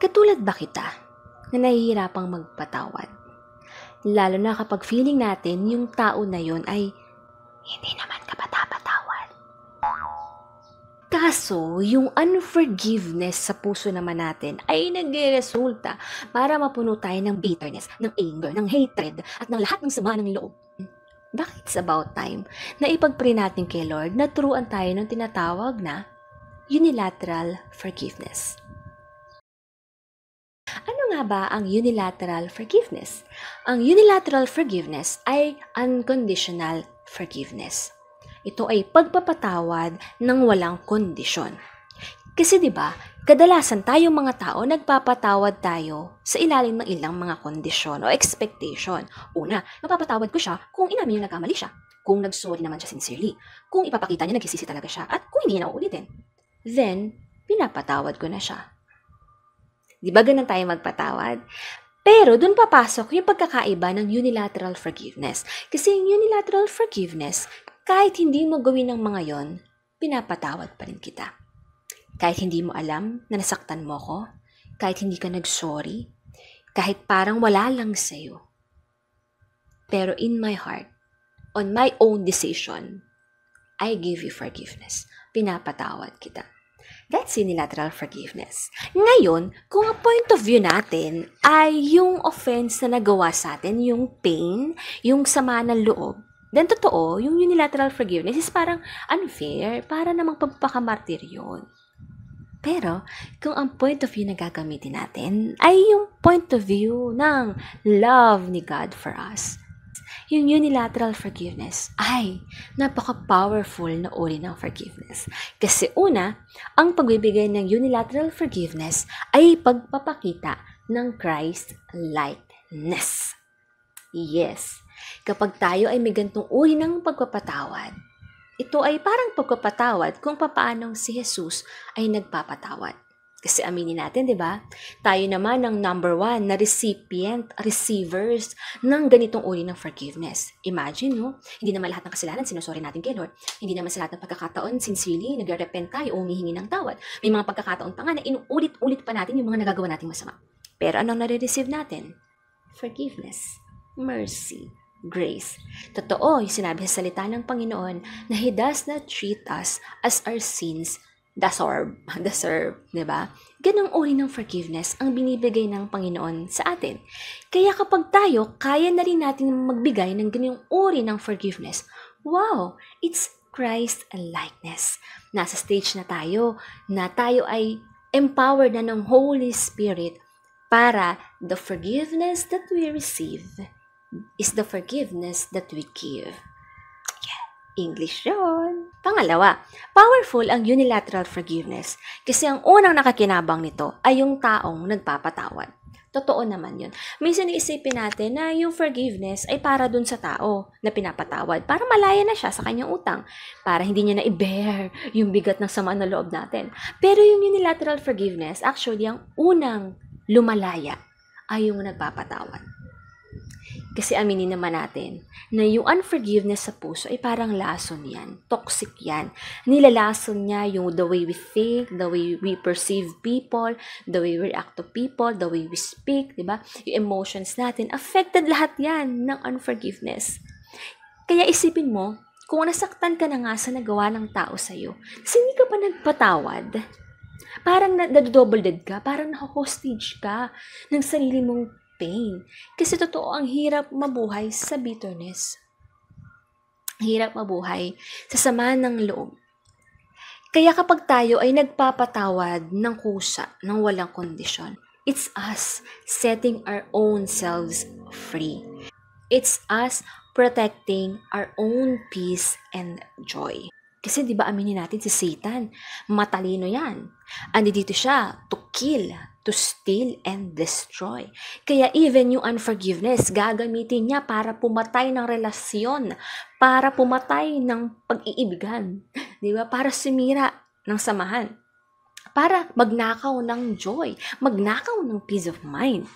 Katulad ba kita na nahihirapang magpatawad? Lalo na kapag feeling natin yung tao na yon ay hindi naman kapatapatawad. Kaso, yung unforgiveness sa puso naman natin ay nagresulta para mapuno tayo ng bitterness, ng anger, ng hatred, at ng lahat ng sama ng loob. Bakit it's about time na ipag-pray natin kay Lord na turuan tayo ng tinatawag na unilateral forgiveness. Ano nga ba ang unilateral forgiveness? Ang unilateral forgiveness ay unconditional forgiveness. Ito ay pagpapatawad ng walang kondisyon. Kasi 'di ba, kadalasan tayong mga tao nagpapatawad tayo sa ilalim ng ilang mga kondisyon o expectation. Una, mapapatawad ko siya kung inamin niya nagkamali siya, kung nagsorry naman siya sincerely, kung ipapakita niya nagsisisi talaga siya, at kung hindi niya nauulitin. Then, pinapatawad ko na siya. Di ba ganun tayo magpatawad? Pero dun papasok yung pagkakaiba ng unilateral forgiveness. Kasi yung unilateral forgiveness, kahit hindi mo gawin ang mga yon, pinapatawad pa rin kita. Kahit hindi mo alam na nasaktan mo ko, kahit hindi ka nag-sorry, kahit parang wala lang sa'yo. Pero in my heart, on my own decision, I give you forgiveness. Pinapatawad kita. That's unilateral forgiveness. Ngayon, kung ang point of view natin ay yung offense na nagawa sa atin, yung pain, yung sama ng loob, then totoo, yung unilateral forgiveness is parang unfair, para namang pagpakamartir yun. Pero, kung ang point of view na gagamitin natin ay yung point of view ng love ni God for us, yung unilateral forgiveness ay napaka-powerful na uri ng forgiveness. Kasi una, ang pagbibigay ng unilateral forgiveness ay pagpapakita ng Christ-likeness. Yes, kapag tayo ay may gantong uri ng pagpapatawad, ito ay parang pagpapatawad kung papaanong si Jesus ay nagpapatawad. Kasi aminin natin, di ba? Tayo naman ang number 1 na receivers ng ganitong uri ng forgiveness. Imagine, no? Hindi naman lahat ng kasalanan sinusorry natin kay Lord. Hindi naman sa lahat ng pagkakataon, sincerely, nag-repent tayo o humihingi ng tawad. May mga pagkakataon pa nga na inuulit-ulit pa natin yung mga nagagawa nating masama. Pero anong nare-receive natin? Forgiveness, mercy, grace. Totoo, yung sinabi sa salita ng Panginoon na He does not treat us as our sins deserve, di ba? Ganong uri ng forgiveness ang binibigay ng Panginoon sa atin. Kaya kapag tayo, kaya na rin natin magbigay ng ganong uri ng forgiveness. Wow! It's Christ-likeness. Nasa stage na tayo ay empowered na ng Holy Spirit para the forgiveness that we receive is the forgiveness that we give. English yun. Pangalawa, powerful ang unilateral forgiveness kasi ang unang nakakinabang nito ay yung taong nagpapatawad. Totoo naman yun. Minsan iisipin natin na yung forgiveness ay para dun sa tao na pinapatawad, para malaya na siya sa kanyang utang, para hindi niya na i-bear yung bigat ng sama na loob natin. Pero yung unilateral forgiveness, actually, ang unang lumalaya ay yung nagpapatawad. Kasi aminin naman natin na yung unforgiveness sa puso ay parang lason yan. Toxic yan. Nilalason niya yung the way we think, the way we perceive people, the way we react to people, the way we speak, diba? Yung emotions natin, affected lahat yan ng unforgiveness. Kaya isipin mo, kung nasaktan ka na nga sa nagawa ng tao sa'yo, hindi ka pa nagpatawad, parang na-double dead ka, parang naka-hostage ka ng sarili mong pain. Kasi totoo, ang hirap mabuhay sa bitterness. Hirap mabuhay sa sama ng loob. Kaya kapag tayo ay nagpapatawad ng kusa, ng walang kondisyon, it's us setting our own selves free. It's us protecting our own peace and joy. Kasi di ba aminin natin si Satan, matalino yan. Andi dito siya to kill, to steal and destroy. Kaya even yung unforgiveness, gagamitin niya para pumatay ng relasyon, para pumatay ng pag-iibigan, di ba? Para sumira ng samahan, para magnakaw ng joy, magnakaw ng peace of mind.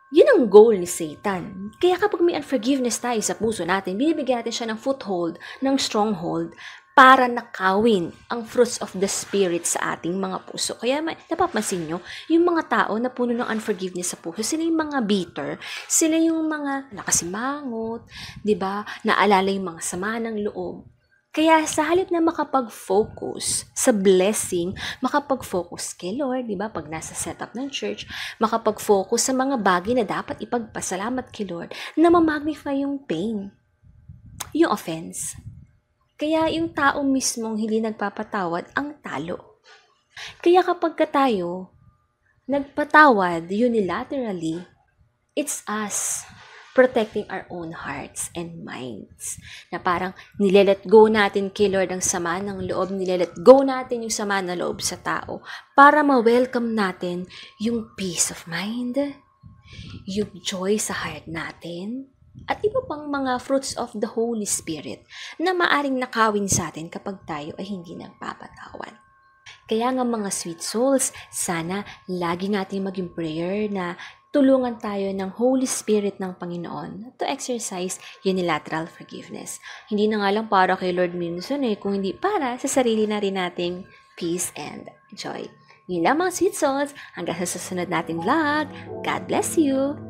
Yun ang goal ni Satan. Kaya kapag may unforgiveness tayo sa puso natin, binibigyan natin siya ng foothold, ng stronghold, para nakawin ang fruits of the Spirit sa ating mga puso. Kaya napapansin nyo, yung mga tao na puno ng unforgiveness sa puso, sila yung mga bitter, sila yung mga nakasimangot, di ba? Naalala yung mga sama ng loob. Kaya sa halip na makapag-focus sa blessing, makapag-focus kay Lord, di ba? Pag nasa setup ng church, makapag-focus sa mga bagay na dapat ipagpasalamat kay Lord, na ma-magnify yung pain, yung offense. Kaya yung tao mismong hindi nagpapatawad ang talo. Kaya kapag tayo nagpatawad unilaterally, it's us protecting our own hearts and minds. Na parang nilelet go natin kay Lord ang sama ng loob, nilelet go natin yung sama ng loob sa tao para ma-welcome natin yung peace of mind, yung joy sa heart natin, at iba pang mga fruits of the Holy Spirit na maaring nakawin sa atin kapag tayo ay hindi nagpapatawad. Kaya nga mga sweet souls, sana lagi natin maging prayer na tulungan tayo ng Holy Spirit ng Panginoon to exercise unilateral forgiveness. Hindi na nga lang para kay Lord minsan kung hindi para sa sarili na rin nating peace and joy. Yun lang mga sweet souls, hanggang sa susunod nating vlog. God bless you!